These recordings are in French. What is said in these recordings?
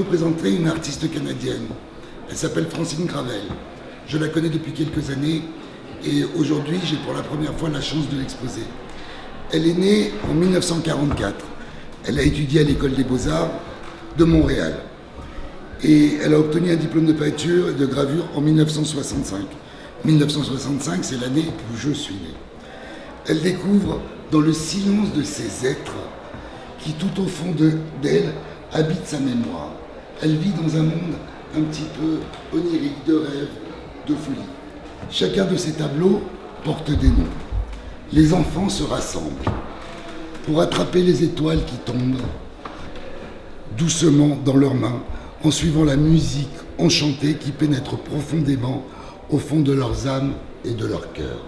présenter une artiste canadienne. Elle s'appelle Francine Gravel. Je la connais depuis quelques années et aujourd'hui j'ai pour la première fois la chance de l'exposer. Elle est née en 1944. Elle a étudié à l'école des Beaux-Arts de Montréal. Et elle a obtenu un diplôme de peinture et de gravure en 1965. 1965, c'est l'année où je suis né. Elle découvre dans le silence de ces êtres qui tout au fond d'elle habitent sa mémoire. Elle vit dans un monde un petit peu onirique, de rêve, de folie. Chacun de ces tableaux porte des noms. Les enfants se rassemblent pour attraper les étoiles qui tombent doucement dans leurs mains en suivant la musique enchantée qui pénètre profondément au fond de leurs âmes et de leur cœur.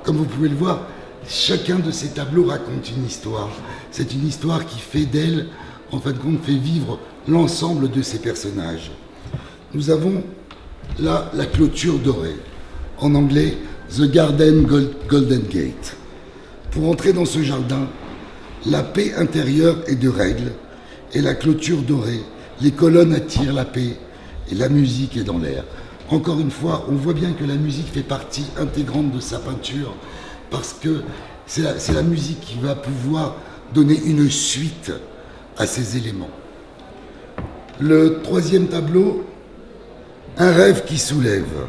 Comme vous pouvez le voir, chacun de ces tableaux raconte une histoire. C'est une histoire qui fait d'elle, en fin de compte, fait vivre l'ensemble de ces personnages. Nous avons là la clôture dorée, en anglais The Garden Golden Gate. Pour entrer dans ce jardin, la paix intérieure est de règle et la clôture dorée, les colonnes attirent la paix et la musique est dans l'air. Encore une fois, on voit bien que la musique fait partie intégrante de sa peinture parce que c'est la musique qui va pouvoir donner une suite à ces éléments. Le troisième tableau, un rêve qui soulève.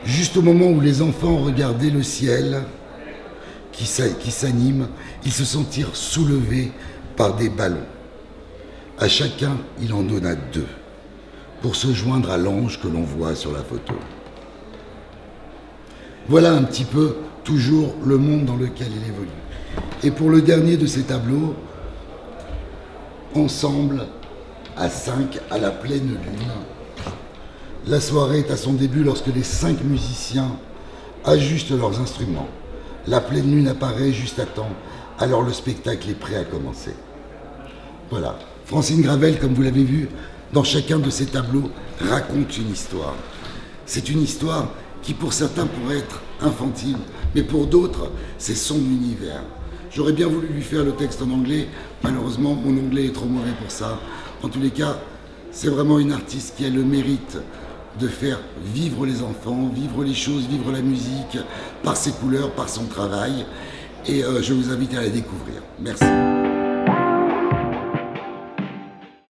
Juste au moment où les enfants regardaient le ciel qui s'anime, ils se sentirent soulevés par des ballons. À chacun, il en donna 2 pour se joindre à l'ange que l'on voit sur la photo. Voilà un petit peu toujours le monde dans lequel il évolue. Et pour le dernier de ces tableaux, ensemble, à 5, à la pleine lune, la soirée est à son début lorsque les 5 musiciens ajustent leurs instruments. La pleine lune apparaît juste à temps, alors le spectacle est prêt à commencer. Voilà. Francine Gravel, comme vous l'avez vu, dans chacun de ces tableaux, raconte une histoire. C'est une histoire qui pour certains pourrait être infantile, mais pour d'autres, c'est son univers. J'aurais bien voulu lui faire le texte en anglais, malheureusement mon anglais est trop mauvais pour ça. En tous les cas, c'est vraiment une artiste qui a le mérite de faire vivre les enfants, vivre les choses, vivre la musique, par ses couleurs, par son travail. Et je vous invite à la découvrir. Merci.